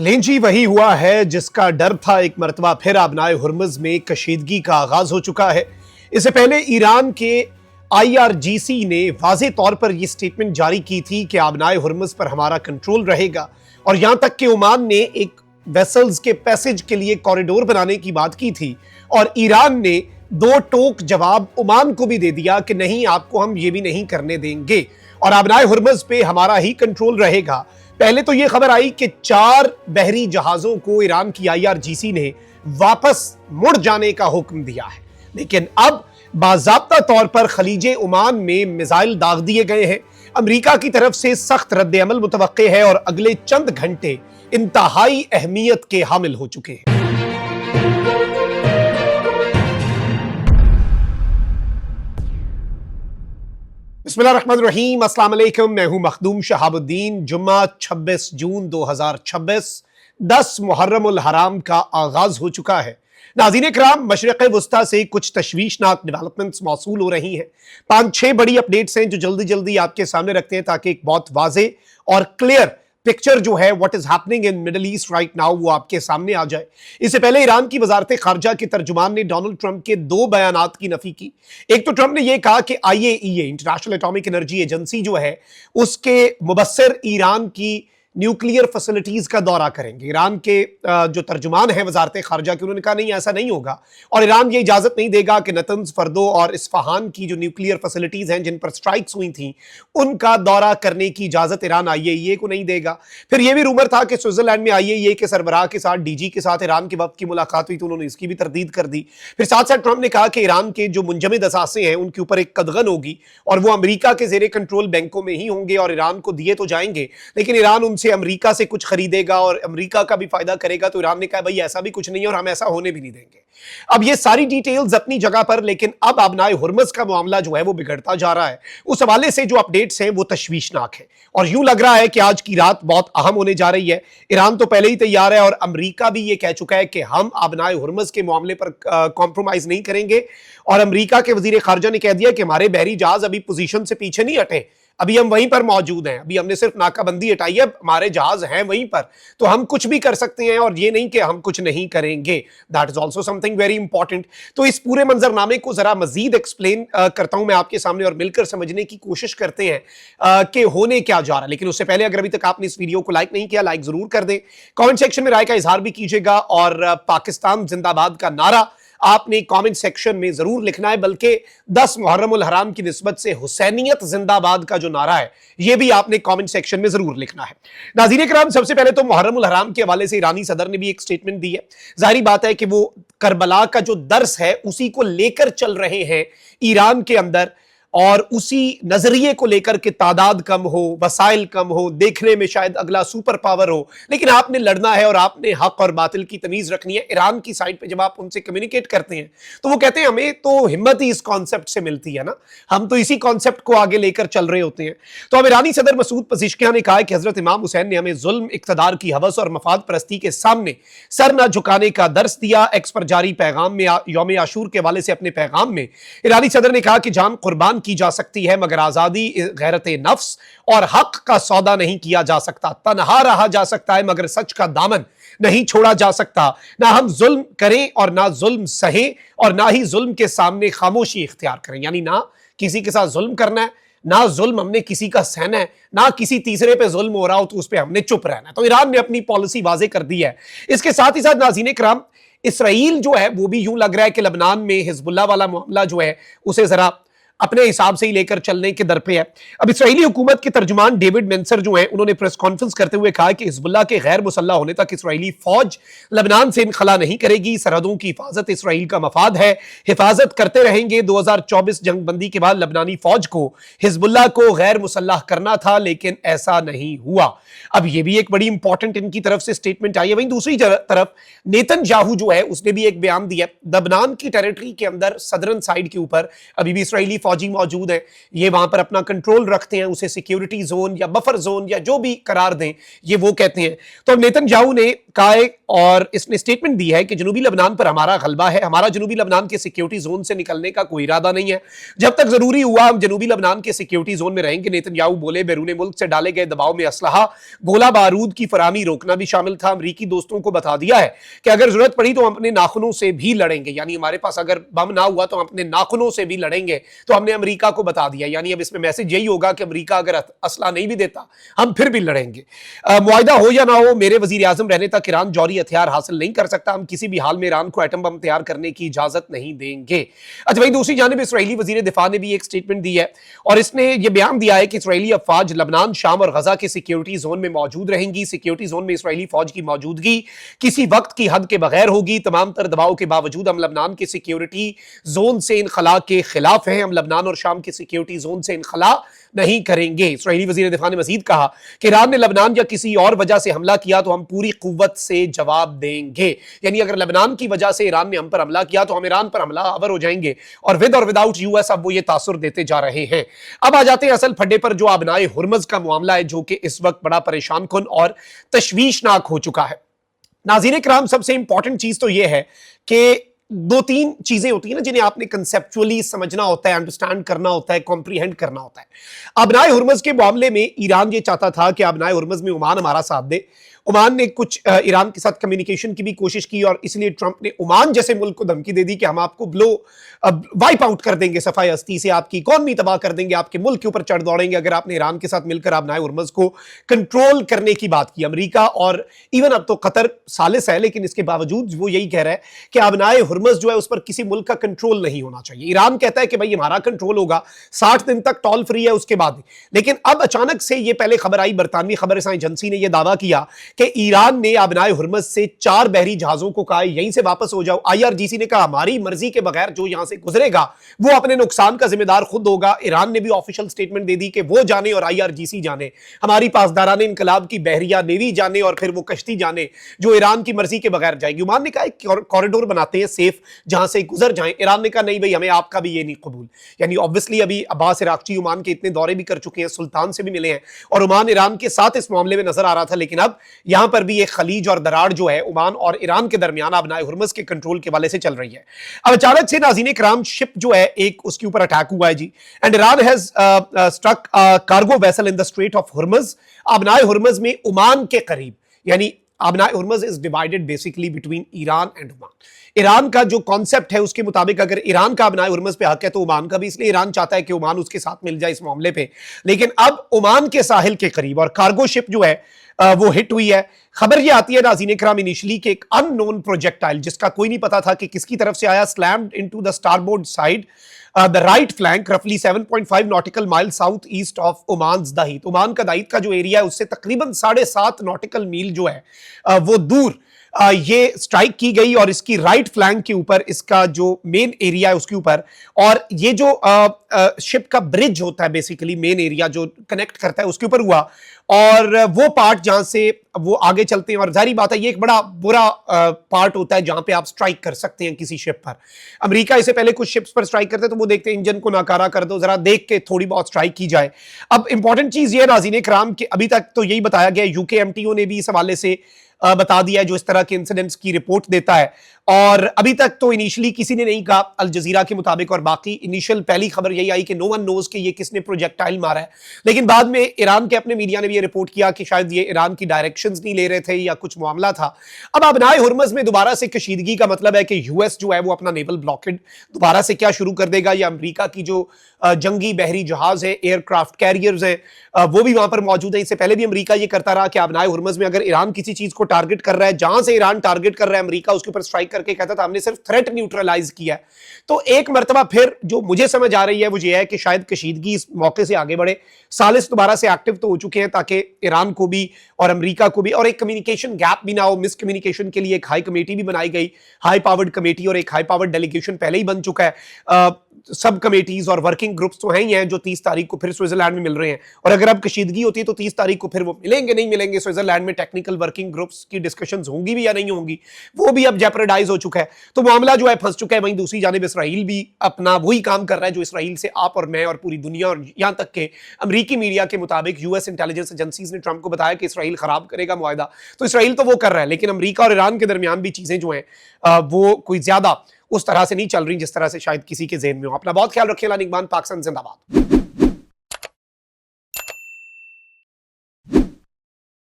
लेंची वही हुआ है जिसका डर था। एक मरतबा फिर आबनाए हुर्मुज़ में कशीदगी का आगाज हो चुका है। इससे पहले ईरान के IRGC ने वाज़े तौर पर यह स्टेटमेंट जारी की थी कि आबनाए हुर्मुज़ पर हमारा कंट्रोल रहेगा, और यहां तक कि ओमान ने एक वेसल्स के पैसेज के लिए कॉरिडोर बनाने की बात की थी, और ईरान ने दो टोक जवाब ओमान को भी दे दिया कि नहीं, आपको हम ये भी नहीं करने देंगे और आबनाए हुर्मुज़ पे हमारा ही कंट्रोल रहेगा। पहले तो यह खबर आई कि 4 बहरी जहाजों को ईरान की IRGC ने वापस मुड़ जाने का हुक्म दिया है, लेकिन अब बाज़ाब्ता तौर पर खलीजे ओमान में मिसाइल दाग दिए गए हैं। अमेरिका की तरफ से सख्त रद्द अमल मुतवक्के है और अगले चंद घंटे इंतहाई अहमियत के हामिल हो चुके हैं। बिस्मिल्लाहिर्रहमानिर्रहीम, अस्सलाम वालेकुम। मैं हूं मखदूम शहाबुद्दीन। जुम्मा 26 जून 2026, 10 मुहर्रम उल हराम का आगाज हो चुका है। नाज़रीन इकराम, मशरिक़ वुस्ता से कुछ तशवीशनाक डेवलपमेंट्स मौसूल हो रही हैं। 5-6 बड़ी अपडेट्स हैं जो जल्दी जल्दी आपके सामने रखते हैं ताकि एक बहुत वाज़े और क्लियर पिक्चर जो है what is happening in middle east right now वो आपके सामने आ जाए। इससे पहले ईरान की वजारत खारजा के तर्जुमान ने डोनाल्ड ट्रंप के 2 बयानात की नफी की। एक तो ट्रंप ने यह कहा कि IAEA international atomic energy agency जो है उसके मुबस्सिर ईरान की न्यूक्लियर फैसिलिटीज का दौरा करेंगे। ईरान के जो तर्जुमान है वजारत खारजा के, उन्होंने कहा नहीं, ऐसा नहीं होगा और ईरान ये इजाजत नहीं देगा कि नतंज, फर्दो और इस्फहान की जो न्यूक्लियर फैसिलिटीज हैं जिन पर स्ट्राइक्स हुई थी उनका दौरा करने की इजाजत ईरान IAEA को नहीं देगा। फिर यह भी रूमर था कि स्विट्जरलैंड में IAEA के सरबराह के साथ DG के साथ ईरान के वक्त की मुलाकात हुई, तो उन्होंने इसकी भी तरदीद कर दी। फिर साथ साथ ट्रंप ने कहा कि ईरान के जो मुंजमद असासे हैं उनके ऊपर एक कदगन होगी और वो अमेरिका के जेरे कंट्रोल बैंकों में ही होंगे और ईरान को दिए तो जाएंगे, लेकिन ईरान उनसे अमेरिका से कुछ खरीदेगा और अमेरिका का भी फायदा करेगा। तो ईरान ने कहा भाई ऐसा भी कुछ नहीं है और हम ऐसा होने भी नहीं देंगे। अब ये सारी डिटेल्स अपनी जगह पर, लेकिन अब आबनाए हुर्मुज़ का मामला जो है वो बिगड़ता जा रहा है। उस हवाले से जो अपडेट्स हैं वो तशवीशनाक है और यूं लग रहा है कि आज की रात बहुत अहम होने जा रही है। ईरान तो पहले ही तैयार है और अमेरिका भी ये कह चुका है कि हम आबनाए हुर्मुज़ के मामले पर कॉम्प्रोमाइज नहीं करेंगे, और अमेरिका के वजीर खारजा ने कह दिया कि हमारे बहरी जहाज अभी पोजीशन से पीछे नहीं हटे, अभी हम वहीं पर मौजूद हैं, अभी हमने सिर्फ नाकाबंदी हटाई है, हमारे जहाज हैं वहीं पर, तो हम कुछ भी कर सकते हैं और ये नहीं कि हम कुछ नहीं करेंगे। That is also something very important. तो इस पूरे मंजरनामे को जरा मजीद एक्सप्लेन करता हूं मैं आपके सामने और मिलकर समझने की कोशिश करते हैं कि होने क्या जा रहा है। लेकिन उससे पहले अगर अभी तक आपने इस वीडियो को लाइक नहीं किया, लाइक जरूर कर दें, कॉमेंट सेक्शन में राय का इजहार भी कीजिएगा और पाकिस्तान जिंदाबाद का नारा आपने कमेंट सेक्शन में जरूर लिखना है, बल्कि 10 मुहर्रम उल हराम की निस्बत से हुसैनियत जिंदाबाद का जो नारा है यह भी आपने कमेंट सेक्शन में जरूर लिखना है। नाज़रीन इकराम, सबसे पहले तो मुहर्रम उल हराम के हवाले से ईरानी सदर ने भी एक स्टेटमेंट दी है। जाहिर बात है कि वो करबला का जो दर्स है उसी को लेकर चल रहे हैं ईरान के अंदर, और उसी नजरिए को लेकर के तादाद कम हो, वसाइल कम हो, देखने में शायद अगला सुपर पावर हो, लेकिन आपने लड़ना है और आपने हक और बातिल की तमीज रखनी है। ईरान की साइड पे जब आप उनसे कम्युनिकेट करते हैं तो वो कहते हैं हमें तो हिम्मत ही इस कॉन्सेप्ट से मिलती है ना, हम तो इसी कॉन्सेप्ट को आगे लेकर चल रहे होते हैं। तो अब ईरानी सदर मसूद पज़ेश्कियान ने कहा कि हजरत इमाम हुसैन ने हमें जुल्म, इक्तदार की हवस और मफाद परस्ती के सामने सर न झुकाने का दर्स दिया। एक्स पर जारी पैगाम में यौम आशूर के हवाले से अपने पैगाम में ईरानी सदर ने कहा कि जान कुर्बान की जा सकती है मगर आजादी, गैरत नफ्स और हक का सौदा नहीं किया जा सकता। तन्हा रहा जा सकता है मगर सच का दामन नहीं छोड़ा जा सकता। ना हम जुल्म करें और ना जुल्म सहें और ना ही जुल्म के सामने खामोशी इख्तियार करें, यानी ना किसी के साथ जुल्म करना है, ना जुल्म हमने किसी का सहना है, ना किसी तीसरे पे जुल्म हो रहा हो तो उस पर हमने चुप रहना है। तो ईरान ने अपनी पॉलिसी वाजे कर दी है। इसके साथ ही साथ नाज़रीन इकराम, इसराइल जो है वो भी यूं लग रहा है कि लबनान में हिजबुल्लाह वाला मामला जो है उसे जरा अपने हिसाब से ही लेकर चलने के दर पे है। अब इस्राएली हुकूमत के तर्जुमान डेविड मेंसर जो हैं उन्होंने प्रेस कॉन्फ्रेंस करते हुए कहा कि हिजबुल्लाह के गैर मुसल्लह होने तक इस्राएली फौज लबनान से इनखला नहीं करेगी। सरहदों की हिफाजत इस्राएल का मफाद है, हिफाजत करते रहेंगे। 2024 जंगबंदी के बाद लबनानी फौज को हिजबुल्लाह को गैर मुसल्लह करना था, लेकिन ऐसा नहीं हुआ। अब यह भी एक बड़ी इंपॉर्टेंट इनकी तरफ से स्टेटमेंट आई है। वहीं दूसरी तरफ नेतन्याहू जो है उसने भी एक बयान दिया। लबनान की टेरिटरी के अंदर सदरन साइड के ऊपर अभी भी इस्राएली फौजी मौजूद है, ये वहां पर अपना कंट्रोल रखते हैं, उसे सिक्योरिटी जोन या बफर जोन या जो भी करार दें ये वो कहते हैं। तो नेतन्याहू ने का है और इसने स्टेटमेंट दी है कि जनूबी लबनान पर हमारा गलबा है, हमारा जनूबी लबनान के सिक्योरिटी जोन से निकलने का कोई इरादा नहीं है, जब तक जरूरी हुआ हम जनूबी लबनान के सिक्योरिटी जोन में रहेंगे। नेतन्याहू बोले बैरून मुल्क से डाले गए दबाव में असलहा, गोला बारूद की फरामी रोकना भी शामिल था। अमरीकी दोस्तों को बता दिया है कि अगर जरूरत पड़ी तो हम अपने नाखूनों से भी लड़ेंगे, यानी हमारे पास अगर बम ना हुआ तो हम अपने नाखूनों से भी लड़ेंगे। तो हमने अमरीका को बता दिया, यानी अब इसमें मैसेज यही होगा कि अमरीका अगर असला नहीं भी देता हम फिर भी लड़ेंगे। मुआहिदा हो या ना हो, मेरे वजीर आजम रहने तक ईरान जौहरी हथियार हासिल नहीं कर सकता। हम किसी भी हाल में ईरान को एटम बम तैयार करने की इजाजत नहीं देंगे। अच्छा, वहीं दूसरी जानिब इसराइली वजीर दिफा ने भी एक स्टेटमेंट दी है और इसने यह बयान दिया है कि इसराइली अफवाज लबनान, शाम और गजा के सिक्योरिटी जोन में मौजूद रहेंगी। सिक्योरिटी जोन में इसराइली फौज की मौजूदगी किसी वक्त की हद के बगैर होगी। तमाम तर दबाव के बावजूद हम लबनान के सिक्योरिटी जोन से इनखला के खिलाफ हैं। हम लबनान और शाम के सिक्योरिटी जोन से इनखला नहीं करेंगे। इसराइली वजीर दिफा ने मजीद कहा कि ईरान ने लबनान या किसी और वजह से हमला किया तो हम पूरी कुव्वत से जवाब देंगे, यानी अगर लबनान की वजह से ईरान ने हम पर हमला किया तो हम ईरान पर हमला आवर हो जाएंगे। और विद और विदाउट यूएस अब वो ये तासुर देते जा रहे हैं। अब आ जाते हैं असल फड्डे पर, जो आबनाए हुर्मज का मामला है, जो कि इस वक्त बड़ा परेशान कुन और तशवीशनाक हो चुका है। नाज़रीन इकराम, सबसे इंपॉर्टेंट चीज तो यह है कि दो तीन चीजें होती है ना जिन्हें आपने कंसेप्चुअली समझना होता है, अंडरस्टैंड करना होता है, कॉम्प्रीहेंड करना होता है। अबनाए हुर्मज के मामले में ईरान ये चाहता था कि अबनाए हुर्मज में ओमान हमारा साथ दे। ओमान ने कुछ ईरान के साथ कम्युनिकेशन की भी कोशिश की और इसलिए ट्रंप ने ओमान जैसे मुल्क को धमकी दे दी कि हम आपको वाइप आउट कर देंगे, सफाई हस्ती से आपकी इकॉनमी तबाह कर देंगे, आपके मुल्क के ऊपर चढ़ दौड़ेंगे अगर आपने ईरान के साथ मिलकर अबनाए हुर्मज को कंट्रोल करने की बात की। अमेरिका और इवन अब तो कतर सालिस है, लेकिन इसके बावजूद वो यही कह रहा है कि अबनाए हुर्मज जो है उस पर किसी मुल्क का कंट्रोल नहीं होना चाहिए। ईरान कहता है कि भाई हमारा कंट्रोल होगा, 60 दिन तक टॉल फ्री है उसके बाद। लेकिन अब अचानक से ये पहले खबर आई, बरतानवी खबर एजेंसी ने यह दावा किया कि ईरान ने अबनाए हुर्मज से 4 बहरी जहाजों को कहा यहीं से वापस हो जाओ। आईआरजीसी ने कहा हमारी मर्जी के बगैर जो यहां से गुजरेगा वो अपने नुकसान का जिम्मेदार खुद होगा। ईरान ने भी ऑफिशियल स्टेटमेंट दे दी कि वो जाने और आईआरजीसी जाने, हमारी पासदारान इनकलाब की बहरिया नेवी जाने और फिर वो कश्ती जाने जो ईरान की मर्जी के बगैर जाएगी। ओमान ने कहा कॉरिडोर बनाते हैं सेफ जहां से गुजर जाएं। ईरान ने कहा नहीं भाई, हमें आपका भी ये नहीं कबूल। यानी ऑब्वियसली अभी अब्बास इराक्ची ओमान के इतने दौरे भी कर चुके हैं, सुल्तान से भी मिले हैं और ओमान ईरान के साथ इस मामले में नजर आ रहा था। लेकिन अब यहां पर भी एक खलीज और दरार जो है ओमान और ईरान के दरमियान अबनाए हुर्मज के कंट्रोल के वाले से चल रही है। अब अचानक से नाज़रीन इकराम शिप जो है एक उसके ऊपर अटैक हुआ है जी, and Iran has struck cargo vessel in the strait of Hormuz. अबनाए हुर्मज में ओमान के करीब, यानी अबनाए Hormuz is divided basically between Iran and Oman. Iran का जो कॉन्सेप्ट है उसके मुताबिक अगर ईरान का अबनाए हुर्मज पे हक है तो ओमान का भी, इसलिए ईरान चाहता है कि ओमान उसके साथ मिल जाए इस मामले पे। लेकिन अब ओमान के साहिल के करीब और कार्गो शिप जो है वो हिट हुई है। खबर ये आती है नाज़रीन इकराम इनिशियली कि एक अननोन प्रोजेक्टाइल जिसका कोई नहीं पता था कि किसकी तरफ से आया, slammed into the starboard side the right flank रफली 7.5 nautical mile south east of Oman's Dahit. Oman का दाहित का जो एरिया है उससे तकरीबन 7.5 नॉटिकल मील जो है वो दूर ये स्ट्राइक की गई और इसकी राइट फ्लैंक के ऊपर इसका जो मेन एरिया है उसके ऊपर, और ये जो शिप का ब्रिज होता है बेसिकली मेन एरिया जो कनेक्ट करता है उसके ऊपर हुआ और वो पार्ट जहां से वो आगे चलते हैं। और जारी बात है ये एक बड़ा बुरा पार्ट होता है जहां पे आप स्ट्राइक कर सकते हैं किसी शिप पर। अमेरिका इससे पहले कुछ शिप्स पर स्ट्राइक करते हैं तो वो देखते हैं इंजन को नाकारा कर दो, जरा देख के थोड़ी बहुत स्ट्राइक की जाए। अब इंपॉर्टेंट चीज ये नाज़रीन इकराम कि अभी तक तो यही बताया गया, यूके एमटीओ ने भी इस हवाले से बता दिया है जो इस तरह के इंसिडेंट्स की रिपोर्ट देता है। और अभी तक तो इनिशियली किसी ने नहीं कहा अल जजीरा के मुताबिक, और बाकी इनिशियल पहली खबर यही आई कि नो वन नोज कि ये किसने प्रोजेक्टाइल मारा है। लेकिन बाद में ईरान के अपने मीडिया ने भी ये रिपोर्ट किया कि शायद ये ईरान की डायरेक्शंस नहीं ले रहे थे या कुछ मामला था। अब अबनाए हुर्मज में दोबारा से कशीदगी का मतलब है कि यूएस जो है वो अपना नेवल ब्लॉकेड दोबारा से क्या शुरू कर देगा, या अमेरिका की जो जंगी बहरी जहाज है, एयरक्राफ्ट कैरियर्स है वो भी वहां पर मौजूद है। इससे पहले भी अमेरिका ये करता रहा कि अबनाए हुर्मज में अगर ईरान किसी चीज को टारगेट कर रहा है, जहां से ईरान टारगेट कर रहा है अमेरिका उसके ऊपर स्ट्राइक करके कहता था हमने सिर्फ थ्रेट न्यूट्रलाइज किया है। तो एक मरतबा फिर जो मुझे समझ आ रही है वो ये है कि शायद कशीदगी इस मौके से आगे बढ़े। सालिस दोबारा से एक्टिव तो हो चुके हैं ताकि ईरान को भी और अमेरिका को भी, और एक कम्युनिकेशन गैप भी ना हो, मिसकम्युनिकेशन के लिए एक हाई कमेटी भी बनाई गई, हाई पावर्ड कमेटी, और एक हाई पावर्ड डेलीगेशन पहले ही बन चुका है। सब कमेटीज और वर्किंग ग्रुप्स तो हैं ही हैं जो 30 तारीख को फिर स्विट्जरलैंड में मिल रहे हैं, और अगर अब कशीदगी होती है तो 30 तारीख को फिर वो मिलेंगे नहीं मिलेंगे स्विट्जरलैंड में, टेक्निकल वर्किंग ग्रुप्स की डिस्कशंस होंगी भी या नहीं होंगी, वो भी अब जेपरडाइज हो चुका है। तो मामला जो है फंस चुका है। वहीं दूसरी जानिब इसराइल भी अपना वही काम कर रहा है जो इसराइल से आप और मैं और पूरी दुनिया और यहां तक के अमरीकी मीडिया के मुताबिक यूएस इंटेलिजेंस एजेंसीज ने ट्रंप को बताया कि इसराइल खराब करेगा मुआहदा, तो इसराइल तो वो कर रहा है, लेकिन अमरीका और ईरान के दरमियान भी चीजें जो हैं वो कोई ज्यादा उस तरह से नहीं चल रही जिस तरह से शायद किसी के ज़हन में हो। अपना बहुत ख्याल रखिए। निगमान, पाकिस्तान जिंदाबाद।